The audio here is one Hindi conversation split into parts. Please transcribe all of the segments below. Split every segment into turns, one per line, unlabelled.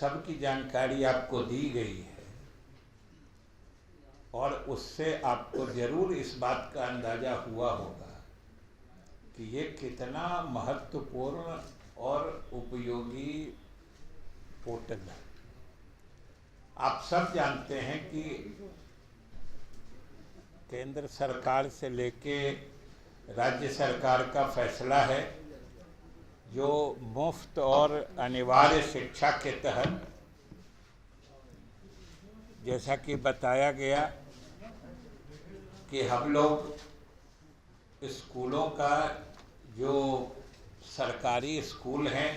सबकी जानकारी आपको दी गई है और उससे आपको जरूर इस बात का अंदाजा हुआ होगा कि ये कितना महत्वपूर्ण और उपयोगी पोर्टल है। आप सब जानते हैं कि केंद्र सरकार से लेके राज्य सरकार का फैसला है जो मुफ्त और अनिवार्य शिक्षा के तहत, जैसा कि बताया गया कि हम लोग स्कूलों का, जो सरकारी स्कूल हैं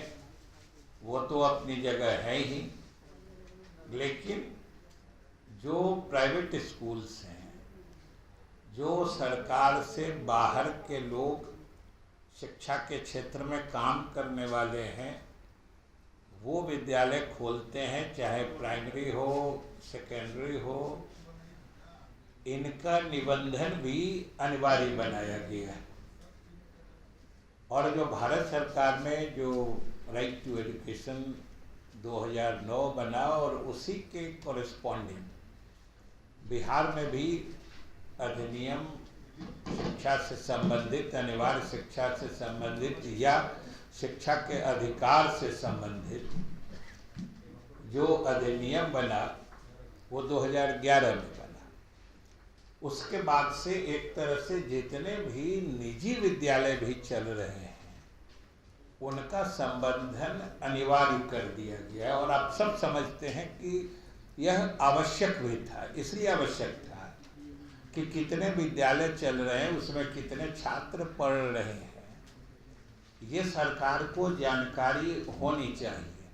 वो तो अपनी जगह है ही, लेकिन जो प्राइवेट स्कूल्स हैं, जो सरकार से बाहर के लोग शिक्षा के क्षेत्र में काम करने वाले हैं, वो विद्यालय खोलते हैं, चाहे प्राइमरी हो सेकेंडरी हो, इनका निबंधन भी अनिवार्य बनाया गया है। और जो भारत सरकार में जो राइट टू एजुकेशन 2009 बना और उसी के कॉरेस्पॉन्डिंग बिहार में भी अधिनियम शिक्षा से संबंधित, अनिवार्य शिक्षा से संबंधित या शिक्षा के अधिकार से संबंधित जो अधिनियम बना वो 2011 में बना। उसके बाद से एक तरह से जितने भी निजी विद्यालय भी चल रहे हैं उनका संबंधन अनिवार्य कर दिया गया। और आप सब समझते हैं कि यह आवश्यक भी था। इसलिए आवश्यक था कि कितने विद्यालय चल रहे हैं, उसमें कितने छात्र पढ़ रहे हैं, ये सरकार को जानकारी होनी चाहिए।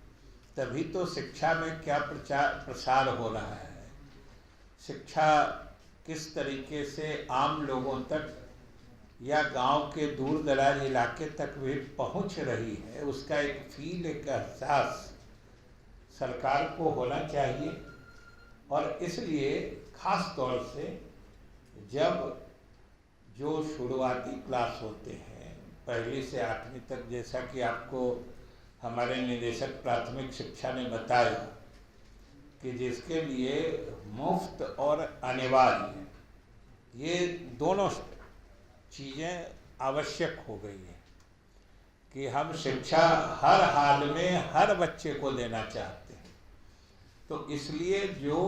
तभी तो शिक्षा में क्या प्रसार हो रहा है, शिक्षा किस तरीके से आम लोगों तक या गांव के दूर दराज इलाके तक भी पहुंच रही है, उसका एक फील, एक एहसास सरकार को होना चाहिए। और इसलिए खास तौर से जब जो शुरुआती क्लास होते हैं 1ली से 8वीं तक, जैसा कि आपको हमारे निदेशक प्राथमिक शिक्षा ने बताया कि जिसके लिए मुफ्त और अनिवार्य ये दोनों चीज़ें आवश्यक हो गई हैं कि हम शिक्षा हर हाल में हर बच्चे को देना चाहते हैं। तो इसलिए जो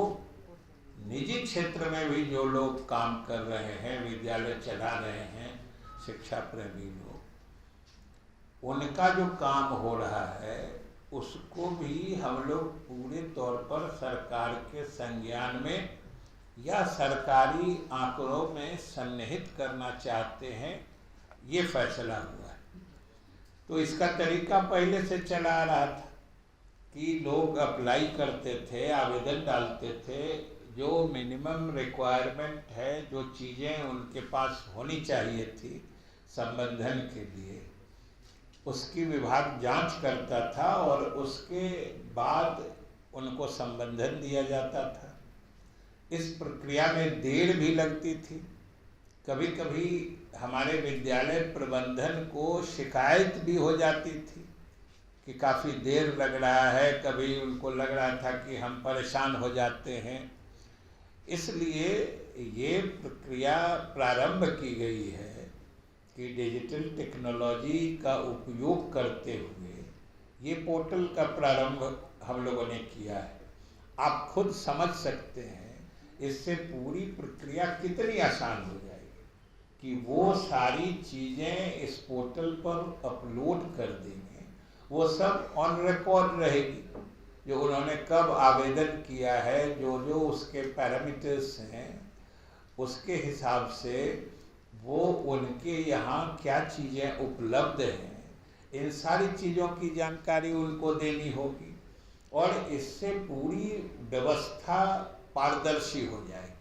निजी क्षेत्र में भी जो लोग काम कर रहे हैं, विद्यालय चला रहे हैं, शिक्षा प्रेमी लोग, उनका जो काम हो रहा है उसको भी हम लोग पूरे तौर पर सरकार के संज्ञान में या सरकारी आंकड़ों में सन्निहित करना चाहते हैं, ये फैसला हुआ है। तो इसका तरीका पहले से चला आ रहा था कि लोग अप्लाई करते थे, आवेदन डालते थे, जो मिनिमम रिक्वायरमेंट है, जो चीज़ें उनके पास होनी चाहिए थी संबंधन के लिए, उसकी विभाग जांच करता था और उसके बाद उनको संबंधन दिया जाता था। इस प्रक्रिया में देर भी लगती थी। कभी कभी हमारे विद्यालय प्रबंधन को शिकायत भी हो जाती थी कि काफ़ी देर लग रहा है, कभी उनको लग रहा था कि हम परेशान हो जाते हैं। इसलिए ये प्रक्रिया प्रारंभ की गई है कि डिजिटल टेक्नोलॉजी का उपयोग करते हुए ये पोर्टल का प्रारंभ हम लोगों ने किया है। आप खुद समझ सकते हैं इससे पूरी प्रक्रिया कितनी आसान हो जाएगी कि वो सारी चीज़ें इस पोर्टल पर अपलोड कर देंगे, वो सब ऑन रिकॉर्ड रहेगी, जो उन्होंने कब आवेदन किया है, जो जो उसके पैरामीटर्स हैं, उसके हिसाब से वो उनके यहाँ क्या चीज़ें उपलब्ध हैं, इन सारी चीज़ों की जानकारी उनको देनी होगी और इससे पूरी व्यवस्था पारदर्शी हो जाएगी।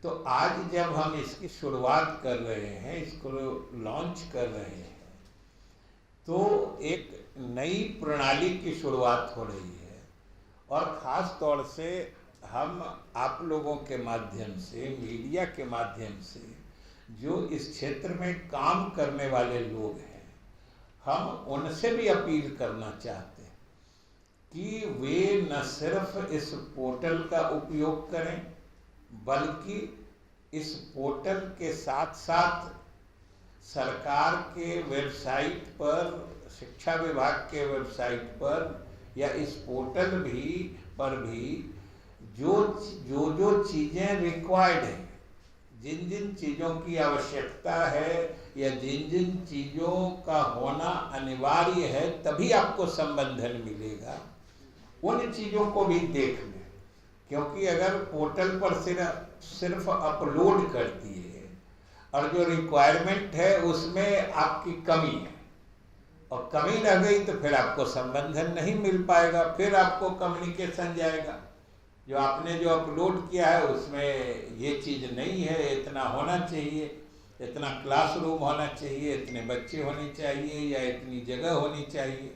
तो आज जब हम इसकी शुरुआत कर रहे हैं, इसको लॉन्च कर रहे हैं, तो एक नई प्रणाली की शुरुआत हो रही है। और ख़ास तौर से हम आप लोगों के माध्यम से, मीडिया के माध्यम से, जो इस क्षेत्र में काम करने वाले लोग हैं, हम उनसे भी अपील करना चाहते हैं कि वे न सिर्फ इस पोर्टल का उपयोग करें, बल्कि इस पोर्टल के साथ साथ सरकार के वेबसाइट पर, शिक्षा विभाग के वेबसाइट पर या इस पोर्टल पर भी जो चीज़ें रिक्वायर्ड हैं, जिन जिन चीज़ों की आवश्यकता है या जिन जिन चीज़ों का होना अनिवार्य है तभी आपको संबंधन मिलेगा, उन चीज़ों को भी देख लें। क्योंकि अगर पोर्टल पर सिर्फ अपलोड कर दिए और जो रिक्वायरमेंट है उसमें आपकी कमी है और कमी रह गई तो फिर आपको संबंधन नहीं मिल पाएगा, फिर आपको कम्युनिकेशन जाएगा। जो आपने जो अपलोड किया है उसमें ये चीज़ नहीं है, इतना होना चाहिए, इतना क्लासरूम होना चाहिए, इतने बच्चे होने चाहिए या इतनी जगह होनी चाहिए।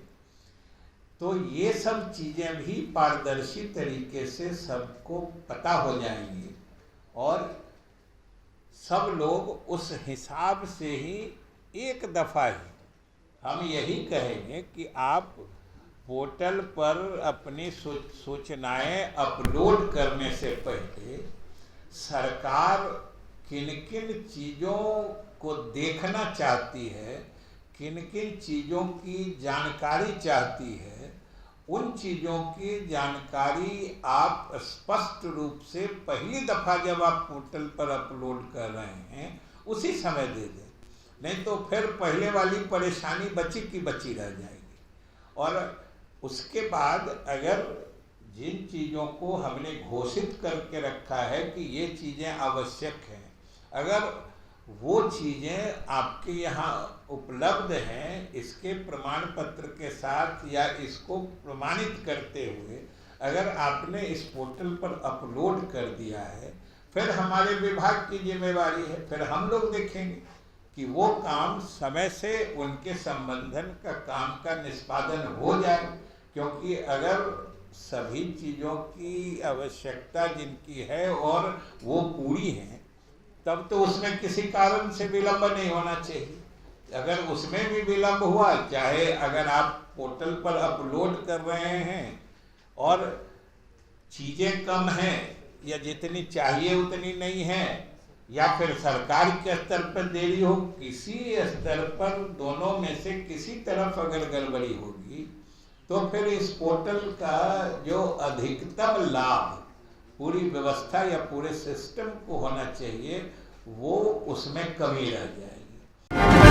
तो ये सब चीज़ें भी पारदर्शी तरीके से सबको पता हो जाएंगी और सब लोग उस हिसाब से ही एक दफ़ा ही हम यही कहेंगे कि आप पोर्टल पर अपनी सूचनाएं अपलोड करने से पहले सरकार किन किन चीज़ों को देखना चाहती है, किन किन चीज़ों की जानकारी चाहती है, उन चीज़ों की जानकारी आप स्पष्ट रूप से पहली दफ़ा जब आप पोर्टल पर अपलोड कर रहे हैं उसी समय दे दें, नहीं तो फिर पहले वाली परेशानी बची की बची रह जाएगी। और उसके बाद अगर जिन चीज़ों को हमने घोषित करके रखा है कि ये चीज़ें आवश्यक हैं, अगर वो चीज़ें आपके यहाँ उपलब्ध हैं इसके प्रमाण पत्र के साथ या इसको प्रमाणित करते हुए अगर आपने इस पोर्टल पर अपलोड कर दिया है, फिर हमारे विभाग की जिम्मेवारी है, फिर हम लोग देखेंगे कि वो काम समय से उनके संबंधन का काम का निष्पादन हो जाए। क्योंकि अगर सभी चीज़ों की आवश्यकता जिनकी है और वो पूरी हैं तब तो उसमें किसी कारण से विलंब नहीं होना चाहिए। अगर उसमें भी विलंब हुआ, चाहे अगर आप पोर्टल पर अपलोड कर रहे हैं और चीज़ें कम हैं या जितनी चाहिए उतनी नहीं है या फिर सरकार के स्तर पर देरी हो, किसी स्तर पर दोनों में से किसी तरफ अगर गड़बड़ी होगी तो फिर इस पोर्टल का जो अधिकतम लाभ पूरी व्यवस्था या पूरे सिस्टम को होना चाहिए वो उसमें कमी रह जाएगी।